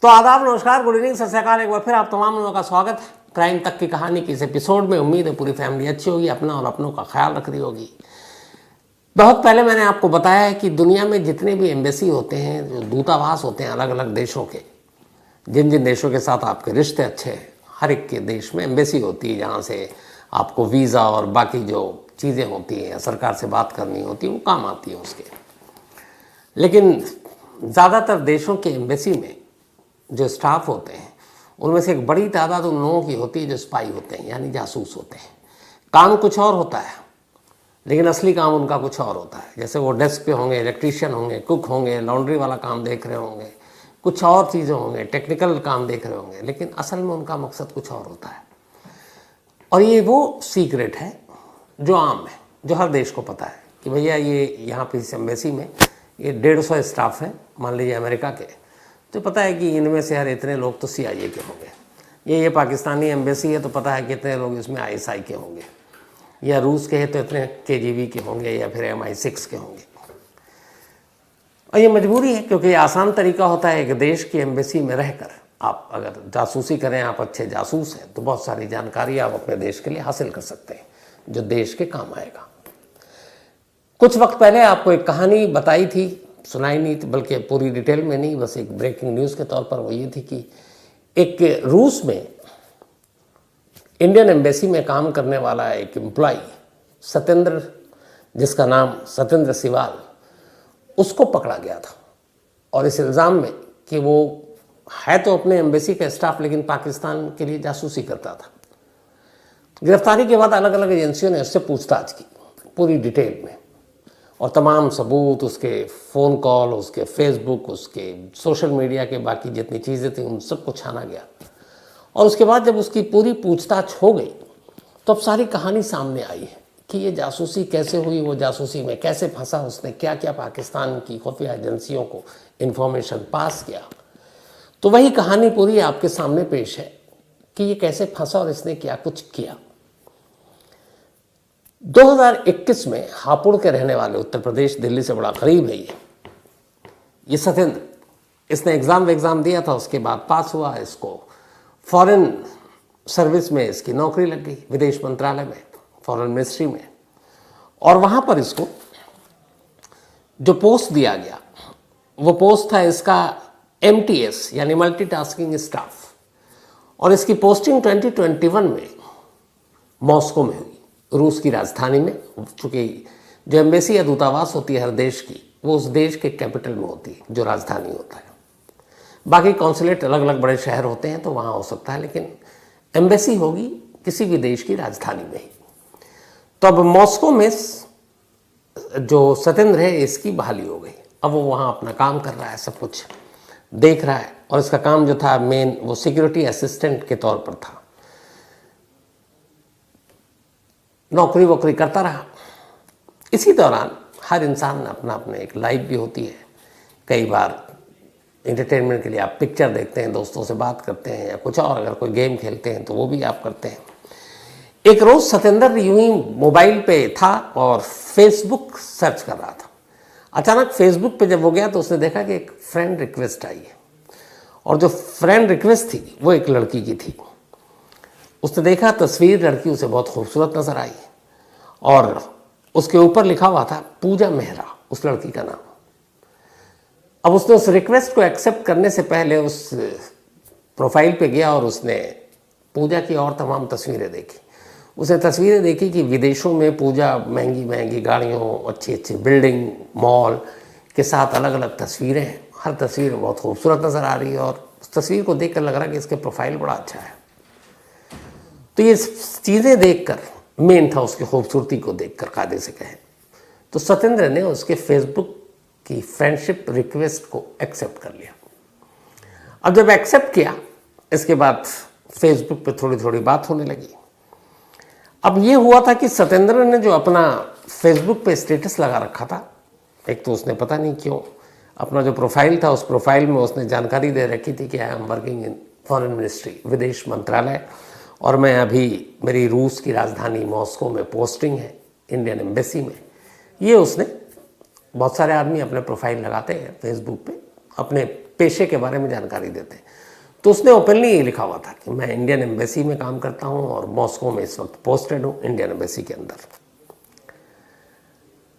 तो आदाब, नमस्कार, गुड इवनिंग, सत श्री अकाल। एक बार फिर आप तमाम लोगों का स्वागत है क्राइम तक की कहानी के इस एपिसोड में। उम्मीद है पूरी फैमिली अच्छी होगी, अपना और अपनों का ख्याल रख रही होगी। बहुत पहले मैंने आपको बताया है कि दुनिया में जितने भी एम्बेसी होते हैं, जो दूतावास होते हैं अलग अलग देशों के, जिन जिन देशों के साथ आपके रिश्ते अच्छे हैं, हर एक के देश में एम्बेसी होती है, जहाँ से आपको वीज़ा और बाकी जो चीज़ें होती हैं, सरकार से बात करनी होती है, वो काम आती है उसके। लेकिन ज़्यादातर देशों के एम्बेसी में जो स्टाफ होते हैं, उनमें से एक बड़ी तादाद उन लोगों की होती है जो स्पाई होते हैं, यानी जासूस होते हैं। काम कुछ और होता है, लेकिन असली काम उनका कुछ और होता है। जैसे वो डेस्क पे होंगे, इलेक्ट्रीशियन होंगे, कुक होंगे, लॉन्ड्री वाला काम देख रहे होंगे, कुछ और चीज़ें होंगे, टेक्निकल काम देख रहे होंगे, लेकिन असल में उनका मकसद कुछ और होता है। और ये वो सीक्रेट है जो आम है, जो हर देश को पता है कि भैया ये यहाँ पे इस एम्बेसी में ये 150 स्टाफ हैं, मान लीजिए अमेरिका के, तो पता है कि इनमें से हर इतने लोग तो CIA के होंगे। ये पाकिस्तानी एम्बेसी है तो पता है कि इतने लोग इसमें ISI के होंगे, या रूस के हैं तो इतने KGB के होंगे, या फिर MI6 के होंगे। और ये मजबूरी है, क्योंकि आसान तरीका होता है एक देश की एम्बेसी में रहकर आप अगर जासूसी करें, आप अच्छे जासूस हैं, तो बहुत सारी जानकारी आप अपने देश के लिए हासिल कर सकते हैं जो देश के काम आएगा। कुछ वक्त पहले आपको एक कहानी बताई थी, सुनाई नहीं थी, बल्कि पूरी डिटेल में नहीं, बस एक ब्रेकिंग न्यूज़ के तौर पर। वो ये थी कि एक रूस में इंडियन एम्बेसी में काम करने वाला एक एम्प्लॉय सत्येंद्र, जिसका नाम सत्येंद्र सिवाल, उसको पकड़ा गया था। और इस इल्ज़ाम में कि वो है तो अपने एम्बेसी का स्टाफ, लेकिन पाकिस्तान के लिए जासूसी करता था। गिरफ्तारी के बाद अलग अलग एजेंसियों ने उससे पूछताछ की पूरी डिटेल में, और तमाम सबूत, उसके फ़ोन कॉल, उसके फेसबुक, उसके सोशल मीडिया के बाकी जितनी चीज़ें थी, उन सबको छाना गया। और उसके बाद जब उसकी पूरी पूछताछ हो गई तो अब सारी कहानी सामने आई है कि ये जासूसी कैसे हुई, वो जासूसी में कैसे फंसा, उसने क्या क्या पाकिस्तान की खुफिया एजेंसियों को इन्फॉर्मेशन पास किया। तो वही कहानी पूरी आपके सामने पेश है कि ये कैसे फंसा और इसने क्या कुछ किया। 2021 में हापुड़ के रहने वाले, उत्तर प्रदेश, दिल्ली से बड़ा करीब है ये सत्येंद्र, इसने एग्ज़ाम दिया था, उसके बाद पास हुआ। इसको फॉरेन सर्विस में इसकी नौकरी लग गई, विदेश मंत्रालय में, फॉरेन मिनिस्ट्री में। और वहाँ पर इसको जो पोस्ट दिया गया, वो पोस्ट था इसका MTS, यानी मल्टीटास्किंग स्टाफ। और इसकी पोस्टिंग 2021 में मॉस्को में हुई, रूस की राजधानी में। चूँकि जो एम्बेसी या दूतावास होती है हर देश की, वो उस देश के कैपिटल में होती है, जो राजधानी होता है। बाकी कॉन्सुलेट अलग अलग बड़े शहर होते हैं तो वहाँ हो सकता है, लेकिन एम्बेसी होगी किसी भी देश की राजधानी में ही। तो अब मॉस्को में जो सत्येंद्र है, इसकी बहाली हो गई। अब वो वहाँ अपना काम कर रहा है, सब कुछ देख रहा है। और इसका काम जो था मेन, वो सिक्योरिटी असिस्टेंट के तौर पर था। नौकरी वोकरी करता रहा। इसी दौरान हर इंसान अपना अपने एक लाइफ भी होती है। कई बार एंटरटेनमेंट के लिए आप पिक्चर देखते हैं, दोस्तों से बात करते हैं, या कुछ और, अगर कोई गेम खेलते हैं तो वो भी आप करते हैं। एक रोज़ सत्येंद्र यूं ही मोबाइल पे था और फेसबुक सर्च कर रहा था। अचानक फेसबुक पे जब वो गया तो उसने देखा कि एक फ्रेंड रिक्वेस्ट आई है, और जो फ्रेंड रिक्वेस्ट थी वो एक लड़की की थी। उसने देखा तस्वीर, लड़की उसे बहुत खूबसूरत नज़र आई, और उसके ऊपर लिखा हुआ था पूजा मेहरा, उस लड़की का नाम। अब उसने उस रिक्वेस्ट को एक्सेप्ट करने से पहले उस प्रोफाइल पे गया और उसने पूजा की और तमाम तस्वीरें देखी। उसने तस्वीरें देखी कि विदेशों में पूजा महंगी महंगी गाड़ियों, अच्छी अच्छी बिल्डिंग, मॉल के साथ अलग अलग तस्वीरें हैं। हर तस्वीर बहुत खूबसूरत नज़र आ रही है, और उस तस्वीर को देख कर लग रहा है कि इसके प्रोफाइल बड़ा अच्छा है। तो ये चीज़ें देखकर, मेन था उसकी खूबसूरती को देखकर कायदे से कहें, तो सत्येंद्र ने उसके फेसबुक की फ्रेंडशिप रिक्वेस्ट को एक्सेप्ट कर लिया। अब जब एक्सेप्ट किया, इसके बाद फेसबुक पे थोड़ी थोड़ी बात होने लगी। अब ये हुआ था कि सत्येंद्र ने जो अपना फेसबुक पे स्टेटस लगा रखा था, एक तो उसने पता नहीं क्यों अपना जो प्रोफाइल था, उस प्रोफाइल में उसने जानकारी दे रखी थी कि I am working in foreign ministry, विदेश मंत्रालय, और मैं अभी, मेरी रूस की राजधानी मॉस्को में पोस्टिंग है, इंडियन एम्बेसी में। ये उसने, बहुत सारे आदमी अपने प्रोफाइल लगाते हैं फेसबुक पे, अपने पेशे के बारे में जानकारी देते हैं। तो उसने ओपनली ये लिखा हुआ था कि मैं इंडियन एम्बेसी में काम करता हूँ और मॉस्को में इस वक्त पोस्टेड हूँ इंडियन एम्बेसी के अंदर।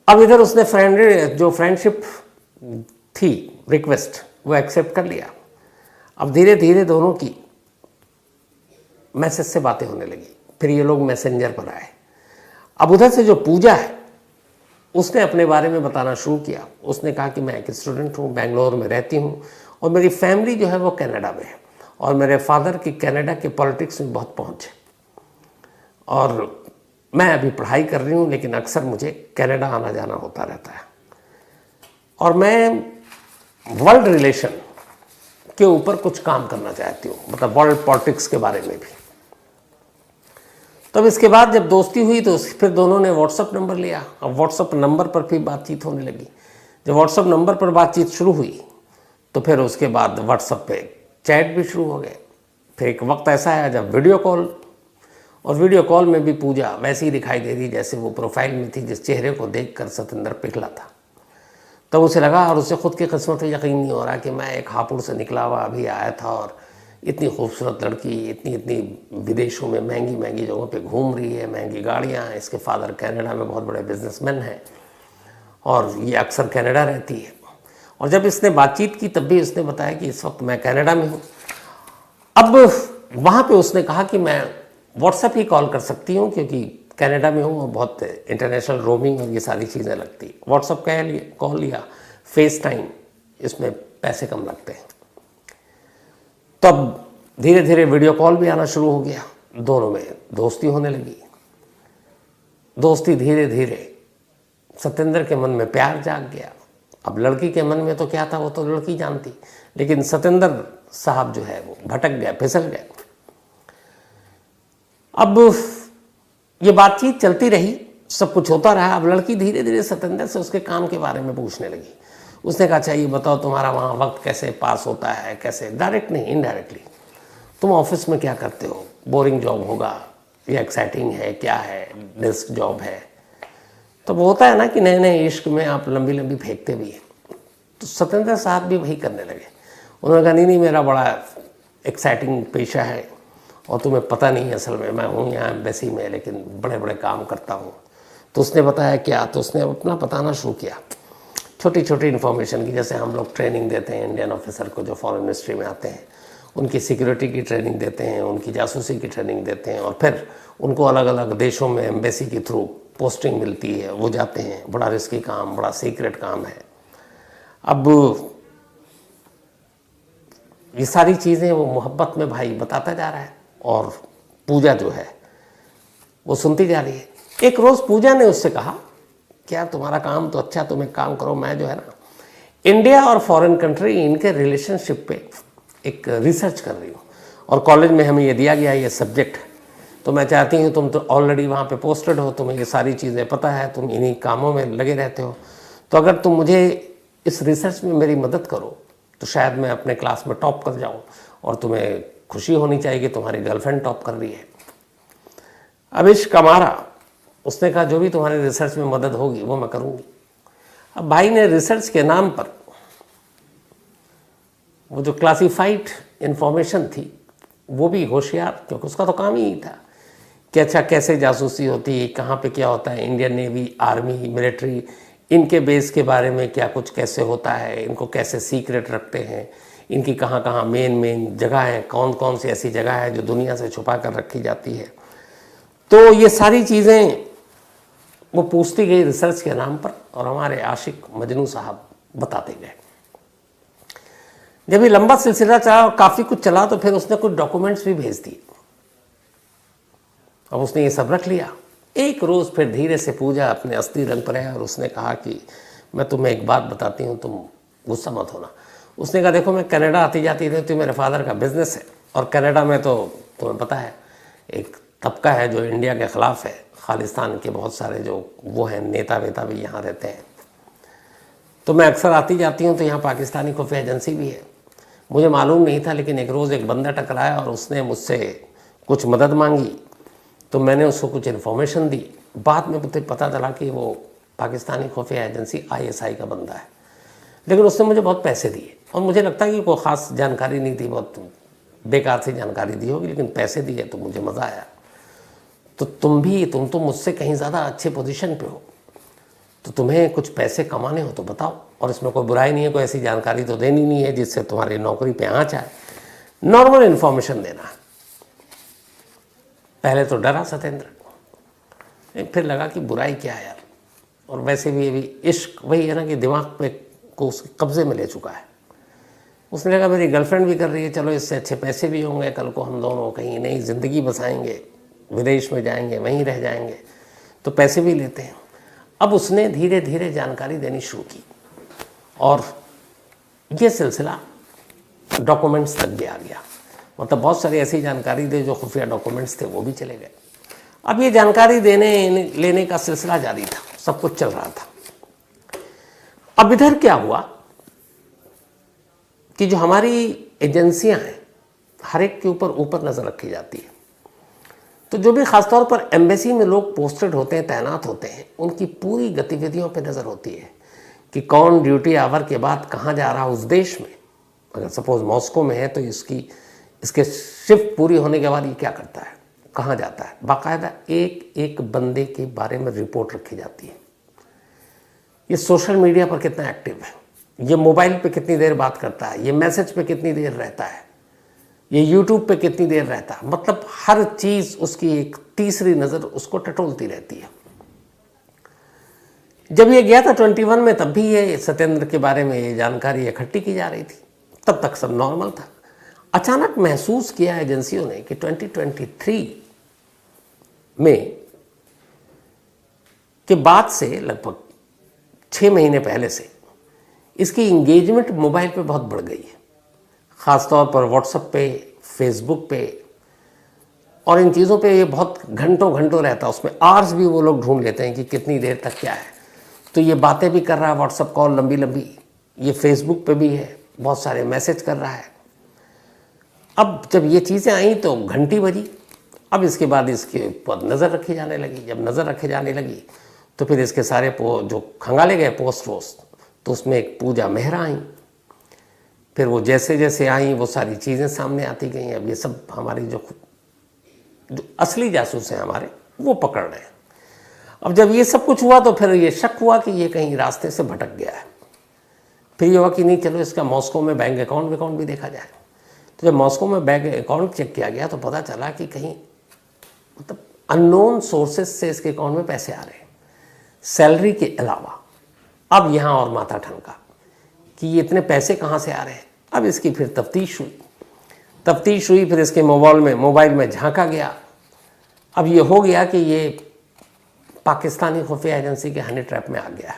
अब इधर उसने फ्रेंडशिप थी रिक्वेस्ट वो एक्सेप्ट कर लिया। अब धीरे धीरे दोनों की मैसेज से बातें होने लगी, फिर ये लोग मैसेंजर पर आए। अब उधर से जो पूजा है उसने अपने बारे में बताना शुरू किया। उसने कहा कि मैं एक स्टूडेंट हूँ, बेंगलोर में रहती हूँ और मेरी फैमिली जो है वो कनाडा में है और मेरे फादर की कनाडा के पॉलिटिक्स में बहुत पहुँच है और मैं अभी पढ़ाई कर रही हूँ लेकिन अक्सर मुझे कनाडा आना जाना होता रहता है और मैं वर्ल्ड रिलेशन के ऊपर कुछ काम करना चाहती हूँ, मतलब वर्ल्ड पॉलिटिक्स के बारे में भी। तब इसके बाद जब दोस्ती हुई तो फिर दोनों ने व्हाट्सएप नंबर लिया। अब व्हाट्सएप नंबर पर फिर बातचीत होने लगी। जब व्हाट्सएप नंबर पर बातचीत शुरू हुई तो फिर उसके बाद व्हाट्सएप पे चैट भी शुरू हो गए। फिर एक वक्त ऐसा आया जब वीडियो कॉल, और वीडियो कॉल में भी पूजा वैसी ही दिखाई दे रही जैसे वो प्रोफाइल में थी, जिस चेहरे को देखकर सतेंद्र पिघला था। तब उसे लगा और उसे खुद की किस्मत में यकीन नहीं हो रहा कि मैं एक हापुड़ से निकला हुआ अभी आया था और इतनी खूबसूरत लड़की इतनी इतनी विदेशों में महंगी महंगी जगहों पे घूम रही है, महंगी गाड़ियाँ हैं, इसके फादर कनाडा में बहुत बड़े बिजनेसमैन हैं और ये अक्सर कनाडा रहती है। और जब इसने बातचीत की तब भी उसने बताया कि इस वक्त मैं कनाडा में हूँ। अब वहाँ पे उसने कहा कि मैं व्हाट्सएप ही कॉल कर सकती हूँ क्योंकि कनाडा में हूँ और बहुत इंटरनेशनल रोमिंग और ये सारी चीज़ें लगती। व्हाट्सएप कॉल लिया, फेस टाइम, इसमें पैसे कम लगते हैं। तब धीरे धीरे वीडियो कॉल भी आना शुरू हो गया, दोनों में दोस्ती होने लगी। दोस्ती धीरे धीरे सतेंद्र के मन में प्यार जाग गया। अब लड़की के मन में तो क्या था वो तो लड़की जानती, लेकिन सतेंद्र साहब जो है वो भटक गया, फिसल गया। अब ये बातचीत चलती रही, सब कुछ होता रहा। अब लड़की धीरे धीरे सतेंद्र से उसके काम के बारे में पूछने लगी। उसने कहा अच्छा ये बताओ तुम्हारा वहाँ वक्त कैसे पास होता है, कैसे, डायरेक्ट नहीं इनडायरेक्टली, तुम ऑफिस में क्या करते हो, बोरिंग जॉब होगा या एक्साइटिंग है, क्या है, डेस्क जॉब है। तो वो होता है ना कि नए नए इश्क में आप लंबी लंबी फेंकते भी हैं। तो सतेंद्र साहब भी वही करने लगे। उन्होंने कहा नहीं मेरा बड़ा एक्साइटिंग पेशा है और तुम्हें पता नहीं असल में मैं हूँ यहाँ एम्बेसी में लेकिन बड़े बड़े काम करता हूँ। तो उसने बताया क्या, तो उसने अपना बताना शुरू किया, छोटी छोटी इन्फॉर्मेशन की, जैसे हम लोग ट्रेनिंग देते हैं इंडियन ऑफिसर को जो फॉरेन मिनिस्ट्री में आते हैं, उनकी सिक्योरिटी की ट्रेनिंग देते हैं, उनकी जासूसी की ट्रेनिंग देते हैं और फिर उनको अलग अलग देशों में एम्बेसी के थ्रू पोस्टिंग मिलती है, वो जाते हैं। बड़ा रिस्की काम, बड़ा सीक्रेट काम है। अब ये सारी चीज़ें वो मोहब्बत में भाई बताता जा रहा है और पूजा जो है वो सुनती जा रही है। एक रोज़ पूजा ने उससे कहा क्या तुम्हारा काम तो अच्छा, तुम एक काम करो, मैं जो है ना इंडिया और फॉरेन कंट्री इनके रिलेशनशिप पे एक रिसर्च कर रही हूँ और कॉलेज में हमें ये दिया गया ये सब्जेक्ट, तो मैं चाहती हूँ तुम तो ऑलरेडी वहाँ पे पोस्टेड हो, तुम्हें ये सारी चीज़ें पता है, तुम इन्हीं कामों में लगे रहते हो, तो अगर तुम मुझे इस रिसर्च में मेरी मदद करो तो शायद मैं अपने क्लास में टॉप कर जाऊँ और तुम्हें खुशी होनी चाहिए कि तुम्हारी गर्लफ्रेंड टॉप कर रही है। अब इश्क हमारा, उसने कहा जो भी तुम्हारे रिसर्च में मदद होगी वो मैं करूँगी। अब भाई ने रिसर्च के नाम पर वो जो क्लासिफाइड इंफॉर्मेशन थी वो भी होशियार, क्योंकि उसका तो काम ही था कि अच्छा कैसे जासूसी होती है, कहाँ पे क्या होता है, इंडियन नेवी, आर्मी, मिलिट्री, इनके बेस के बारे में क्या कुछ कैसे होता है, इनको कैसे सीक्रेट रखते हैं, इनकी कहाँ कहाँ मेन जगह है, कौन कौन सी ऐसी जगह है जो दुनिया से छुपा कर रखी जाती है। तो ये सारी चीज़ें वो पूछती गई रिसर्च के नाम पर और हमारे आशिक मजनू साहब बताते गए। जब ये लंबा सिलसिला चला और काफ़ी कुछ चला तो फिर उसने कुछ डॉक्यूमेंट्स भी भेज दिए। अब उसने ये सब रख लिया। एक रोज़ फिर धीरे से पूजा अपने असली रंग पर है और उसने कहा कि मैं तुम्हें एक बात बताती हूँ, तुम गुस्सा मत होना। उसने कहा देखो मैं कनाडा आती जाती रहती हूँ, मेरे फादर का बिजनेस है और कनाडा में तो तुम्हें पता है एक तबका है जो इंडिया के ख़िलाफ़ है, खालिस्तान के बहुत सारे जो वो हैं नेता वेता भी यहाँ रहते हैं। तो मैं अक्सर आती जाती हूँ तो यहाँ पाकिस्तानी खुफिया एजेंसी भी है। मुझे मालूम नहीं था, लेकिन एक रोज़ एक बंदा टकराया और उसने मुझसे कुछ मदद मांगी तो मैंने उसको कुछ इन्फॉर्मेशन दी। बाद में मुझे पता चला कि वो पाकिस्तानी खुफिया एजेंसी ISI का बंदा है। लेकिन उसने मुझे बहुत पैसे दिए और मुझे लगता है कि कोई ख़ास जानकारी नहीं थी, बहुत बेकार सी जानकारी दी होगी, लेकिन पैसे दिए तो मुझे मज़ा आया। तो तुम तो मुझसे कहीं ज़्यादा अच्छे पोजीशन पे हो, तो तुम्हें कुछ पैसे कमाने हो तो बताओ, और इसमें कोई बुराई नहीं है, कोई ऐसी जानकारी तो देनी नहीं है जिससे तुम्हारी नौकरी पे आँच आए, नॉर्मल इन्फॉर्मेशन देना है। पहले तो डरा सत्येंद्र, फिर लगा कि बुराई क्या है यार, और वैसे भी अभी इश्क वही है ना कि दिमाग पे को उसके कब्जे में ले चुका है। उसने लगा मेरी गर्लफ्रेंड भी कर रही है, चलो इससे अच्छे पैसे भी होंगे, कल को हम दोनों कहीं नई ज़िंदगी बसाएंगे, विदेश में जाएंगे, वहीं रह जाएंगे, तो पैसे भी लेते हैं। अब उसने धीरे धीरे जानकारी देनी शुरू की और ये सिलसिला डॉक्यूमेंट्स तक भी आ गया। मतलब बहुत सारी ऐसी जानकारी दे जो खुफिया डॉक्यूमेंट्स थे वो भी चले गए। अब ये जानकारी देने लेने का सिलसिला जारी था, सब कुछ चल रहा था। अब इधर क्या हुआ कि जो हमारी एजेंसियां हैं, हर एक के ऊपर नज़र रखी जाती है। तो जो भी खासतौर पर एम्बेसी में लोग पोस्टेड होते हैं, तैनात होते हैं, उनकी पूरी गतिविधियों पे नज़र होती है कि कौन ड्यूटी आवर के बाद कहाँ जा रहा है उस देश में। अगर सपोज मॉस्को में है तो इसके शिफ्ट पूरी होने के बाद ये क्या करता है, कहाँ जाता है, बाकायदा एक एक बंदे के बारे में रिपोर्ट रखी जाती है। ये सोशल मीडिया पर कितना एक्टिव है, ये मोबाइल पे कितनी देर बात करता है, ये मैसेज पे कितनी देर रहता है, ये यूट्यूब पे कितनी देर रहता है। मतलब हर चीज़ उसकी एक तीसरी नज़र उसको टटोलती रहती है। जब ये गया था 21 में, तब भी ये सत्येंद्र के बारे में ये जानकारी इकट्ठी की जा रही थी, तब तक सब नॉर्मल था। अचानक महसूस किया एजेंसियों ने कि 2023 में के बाद से लगभग 6 महीने पहले से इसकी इंगेजमेंट मोबाइल पे बहुत बढ़ गई है, ख़ासतौर पर व्हाट्सएप पे, फेसबुक पे और इन चीज़ों पे ये बहुत घंटों घंटों रहता है। उसमें आवर्स भी वो लोग ढूंढ लेते हैं कि कितनी देर तक क्या है। तो ये बातें भी कर रहा है, व्हाट्सएप कॉल लंबी लंबी, ये फेसबुक पे भी है, बहुत सारे मैसेज कर रहा है। अब जब ये चीज़ें आई तो घंटी बजी। अब इसके बाद इसके ऊपर नज़र रखी जाने लगी। जब नज़र रखी जाने लगी तो फिर इसके सारे जो खंगाले गए पोस्ट तो उसमें एक पूजा मेहरा आई। फिर वो जैसे जैसे आई वो सारी चीज़ें सामने आती गई। अब ये सब हमारी जो असली जासूस हैं हमारे, वो पकड़ रहे हैं। अब जब ये सब कुछ हुआ तो फिर ये शक हुआ कि ये कहीं रास्ते से भटक गया है। फिर ये हुआ कि नहीं, चलो इसका मॉस्को में बैंक अकाउंट भी देखा जाए। तो जब मॉस्को में बैंक अकाउंट चेक किया गया तो पता चला कि कहीं मतलब अननोन सोर्सेज से इसके अकाउंट में पैसे आ रहे हैं, सैलरी के अलावा। अब यहाँ और माथा ठनका कि ये इतने पैसे कहाँ से आ रहे हैं। अब इसकी फिर तफ्तीश हुई, फिर इसके मोबाइल में झांका गया। अब ये हो गया कि ये पाकिस्तानी खुफिया एजेंसी के हनी ट्रैप में आ गया।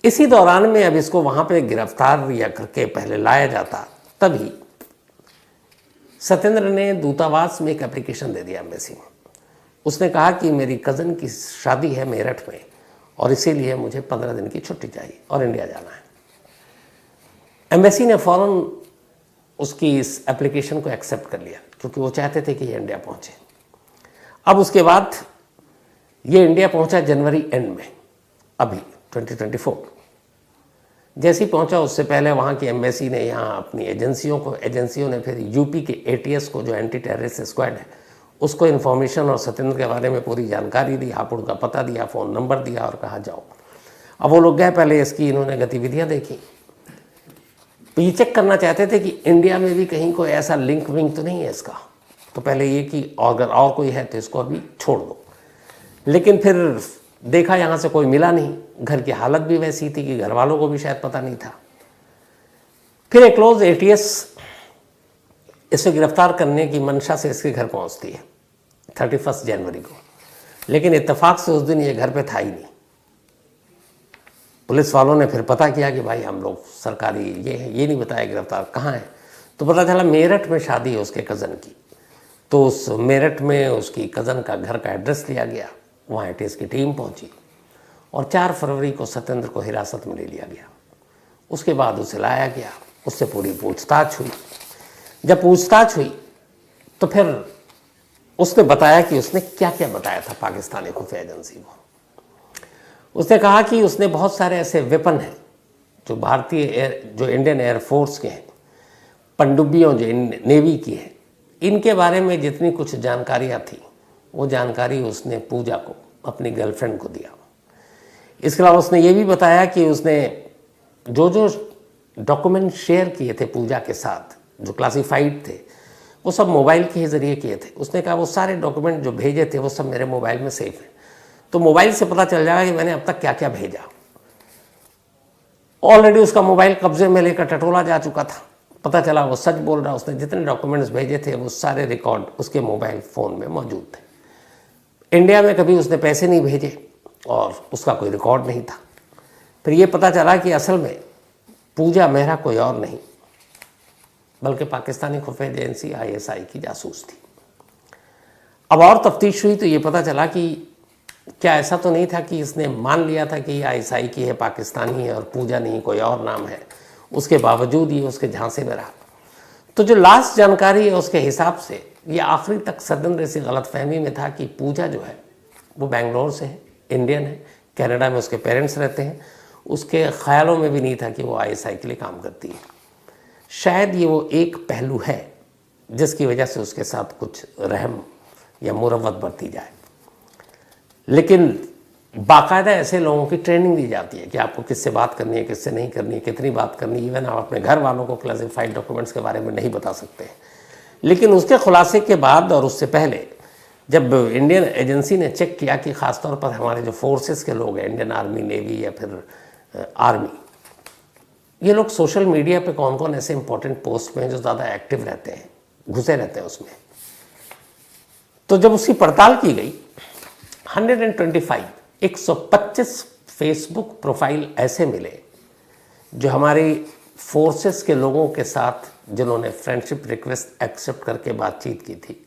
इसी दौरान में अब इसको वहाँ पे गिरफ्तार या करके पहले लाया जाता, तभी सत्येंद्र ने दूतावास में एक एप्लीकेशन दे दिया एम्बेसी में। उसने कहा कि मेरी कज़न की शादी है मेरठ में और इसीलिए मुझे 15 दिन की छुट्टी चाहिए और इंडिया जाना है। एम्बेसी ने फ़ौरन उसकी इस एप्लीकेशन को एक्सेप्ट कर लिया क्योंकि वो चाहते थे कि ये इंडिया पहुँचे। अब उसके बाद ये इंडिया पहुँचा जनवरी एंड में, अभी 2024। जैसे ही पहुँचा उससे पहले वहाँ की एम्बेसी ने यहाँ अपनी एजेंसियों ने फिर यूपी के ATS को, जो एंटी टेररिस्ट स्क्वाड है, उसको इन्फॉर्मेशन और सत्येंद्र के बारे में पूरी जानकारी दी, हापुड़ का पता दिया, फ़ोन नंबर दिया और कहा जाओ। अब वो लोग गए, पहले इसकी इन्होंने गतिविधियाँ देखी, तो ये चेक करना चाहते थे कि इंडिया में भी कहीं कोई ऐसा लिंक विंक तो नहीं है इसका। तो पहले ये कि अगर और कोई है तो इसको अभी छोड़ दो। लेकिन फिर देखा यहाँ से कोई मिला नहीं। घर की हालत भी वैसी थी कि घर वालों को भी शायद पता नहीं था। फिर एक क्लोज ATS इसे गिरफ्तार करने की मंशा से इसके घर पहुँचती है 31 जनवरी को। लेकिन इत्तेफाक से उस दिन ये घर पे था ही नहीं। पुलिस वालों ने फिर पता किया कि भाई हम लोग सरकारी ये नहीं बताया गिरफ्तार कहाँ है। तो पता चला मेरठ में शादी है उसके कज़न की। तो उस मेरठ में उसकी कज़न का घर का एड्रेस लिया गया, वहाँ ATS की टीम पहुँची और 4 फरवरी को सत्येंद्र को हिरासत में ले लिया गया। उसके बाद उसे लाया गया, उससे पूरी पूछताछ हुई। जब पूछताछ हुई तो फिर उसने बताया कि उसने क्या क्या बताया था पाकिस्तानी खुफिया एजेंसी को। उसने कहा कि उसने बहुत सारे ऐसे वेपन हैं जो जो इंडियन एयरफोर्स के हैं, पनडुब्बियों जो नेवी की है, इनके बारे में जितनी कुछ जानकारियाँ थी वो जानकारी उसने पूजा को, अपनी गर्लफ्रेंड को दिया। इसके अलावा उसने ये भी बताया कि उसने जो जो डॉक्यूमेंट शेयर किए थे पूजा के साथ, जो क्लासिफाइड थे, वो सब मोबाइल के ज़रिए किए थे। उसने कहा वो सारे डॉक्यूमेंट जो भेजे थे वो सब मेरे मोबाइल में सेफ हैं, तो मोबाइल से पता चल जाएगा कि मैंने अब तक क्या क्या भेजा। ऑलरेडी उसका मोबाइल कब्जे में लेकर टटोला जा चुका था, पता चला वो सच बोल रहा। उसने जितने डॉक्यूमेंट्स भेजे थे वो सारे रिकॉर्ड उसके मोबाइल फ़ोन में मौजूद थे। इंडिया में कभी उसने पैसे नहीं भेजे और उसका कोई रिकॉर्ड नहीं था। फिर ये पता चला कि असल में पूजा मेहरा कोई और नहीं बल्कि पाकिस्तानी खुफिया एजेंसी ISI की जासूस थी। अब और तफ्तीश हुई तो ये पता चला कि क्या ऐसा तो नहीं था कि इसने मान लिया था कि ये ISI की है, पाकिस्तानी है और पूजा नहीं कोई और नाम है, उसके बावजूद ये उसके झांसे में रहा। तो जो लास्ट जानकारी है उसके हिसाब से ये आखिरी तक सदन ऐसी गलतफहमी में था कि पूजा जो है वो बेंगलोर से है, इंडियन है, कनाडा में उसके पेरेंट्स रहते हैं। उसके ख्यालों में भी नहीं था कि वो ISI के लिए काम करती है। शायद ये वो एक पहलू है जिसकी वजह से उसके साथ कुछ रहम या मुरव्वत बरती जाए। लेकिन बाकायदा ऐसे लोगों की ट्रेनिंग दी जाती है कि आपको किससे बात करनी है, किससे नहीं करनी है, कितनी बात करनी है। इवन आप अपने घर वालों को क्लासिफाइड डॉक्यूमेंट्स के बारे में नहीं बता सकते हैं। लेकिन उसके खुलासे के बाद और उससे पहले जब इंडियन एजेंसी ने चेक किया कि ख़ासतौर पर हमारे जो फोर्सेस के लोग हैं, इंडियन आर्मी, नेवी या फिर आर्मी, ये लोग सोशल मीडिया पे कौन कौन ऐसे इंपॉर्टेंट पोस्ट में जो ज़्यादा एक्टिव रहते हैं, घुसे रहते हैं उसमें, तो जब उसकी पड़ताल की गई 125 फेसबुक प्रोफाइल ऐसे मिले जो हमारी फोर्सेस के लोगों के साथ जिन्होंने फ्रेंडशिप रिक्वेस्ट एक्सेप्ट करके बातचीत की थी,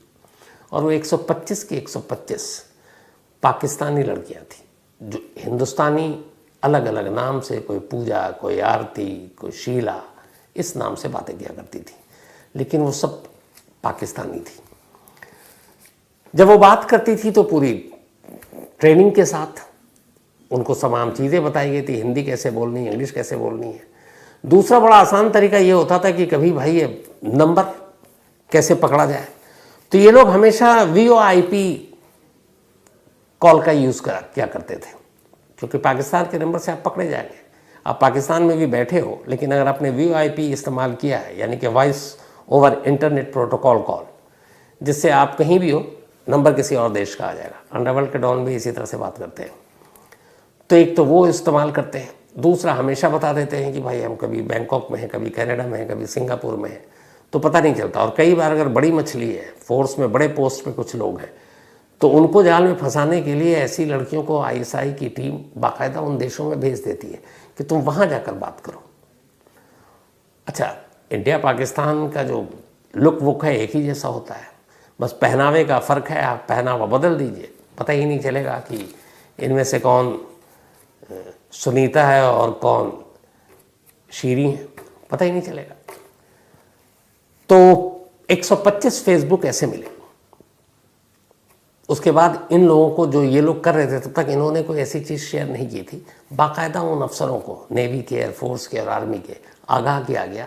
और वो 125 की 125 पाकिस्तानी लड़कियां थी जो हिंदुस्तानी अलग अलग नाम से, कोई पूजा, कोई आरती, कोई शीला, इस नाम से बातें किया करती थी, लेकिन वो सब पाकिस्तानी थी। जब वो बात करती थी तो पूरी ट्रेनिंग के साथ उनको तमाम चीज़ें बताई गई थी, हिंदी कैसे बोलनी है, इंग्लिश कैसे बोलनी है। दूसरा बड़ा आसान तरीका ये होता था कि कभी भाई ये नंबर कैसे पकड़ा जाए, तो ये लोग हमेशा VoIP कॉल का यूज़ किया करते थे, क्योंकि पाकिस्तान के नंबर से आप पकड़े जाएंगे। आप पाकिस्तान में भी बैठे हो, लेकिन अगर आपने VoIP इस्तेमाल किया है, यानी कि voice over internet protocol call, जिससे आप कहीं भी हो नंबर किसी और देश का आ जाएगा। अंडरवर्ल्ड के डॉन भी इसी तरह से बात करते हैं। तो एक तो वो इस्तेमाल करते हैं, दूसरा हमेशा बता देते हैं कि भाई हम कभी बैंकॉक में हैं, कभी कनाडा में हैं, कभी सिंगापुर में हैं, तो पता नहीं चलता। और कई बार अगर बड़ी मछली है, फोर्स में बड़े पोस्ट पे कुछ लोग हैं, तो उनको जाल में फंसाने के लिए ऐसी लड़कियों को ISI की टीम बाकायदा उन देशों में भेज देती है कि तुम वहाँ जाकर बात करो। अच्छा, इंडिया पाकिस्तान का जो लुक वुक है एक ही जैसा होता है, बस पहनावे का फ़र्क है। आप पहनावा बदल दीजिए, पता ही नहीं चलेगा कि इनमें से कौन सुनीता है और कौन शीरी है, पता ही नहीं चलेगा। तो 125 फेसबुक ऐसे मिले। उसके बाद इन लोगों को, जो ये लोग कर रहे थे, तब तक इन्होंने कोई ऐसी चीज़ शेयर नहीं की थी। बाकायदा उन अफसरों को, नेवी के, एयरफोर्स के और आर्मी के, आगाह किया गया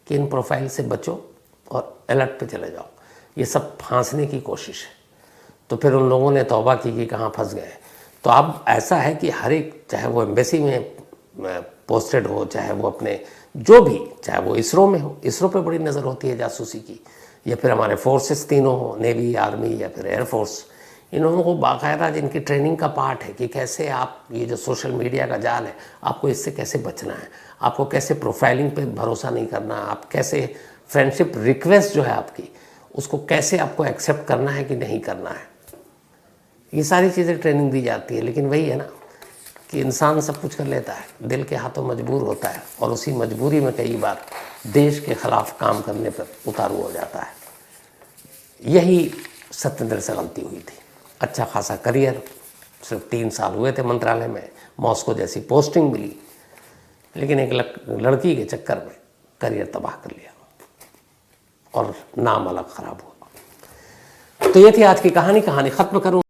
कि इन प्रोफाइल से बचो और अलर्ट पे चले जाओ, ये सब फांसने की कोशिश है। तो फिर उन लोगों ने तौबा की कि कहाँ फंस गए। तो अब ऐसा है कि हर एक, चाहे वो एम्बेसी में पोस्टेड हो, चाहे वो अपने जो भी, चाहे वो इसरो में हो, इसरो पे बड़ी नज़र होती है जासूसी की, या फिर हमारे फोर्सेस तीनों हो, नेवी, आर्मी या फिर एयरफोर्स, इन लोगों को बाकायदा जिनकी ट्रेनिंग का पार्ट है कि कैसे आप, ये जो सोशल मीडिया का जाल है, आपको इससे कैसे बचना है, आपको कैसे प्रोफाइलिंग पे भरोसा नहीं करना, आप कैसे फ्रेंडशिप रिक्वेस्ट जो है आपकी, उसको कैसे आपको एक्सेप्ट करना है कि नहीं करना है, ये सारी चीज़ें ट्रेनिंग दी जाती है। लेकिन वही है ना कि इंसान सब कुछ कर लेता है, दिल के हाथों मजबूर होता है, और उसी मजबूरी में कई बार देश के ख़िलाफ़ काम करने पर उतारू हो जाता है। यही सत्येंद्र से गलती हुई थी। अच्छा खासा करियर, सिर्फ 3 साल हुए थे मंत्रालय में, मॉस्को जैसी पोस्टिंग मिली, लेकिन एक लड़की के चक्कर में करियर तबाह कर लिया और नाम अलग ख़राब हुआ। तो ये थी आज की कहानी ख़त्म करूँ।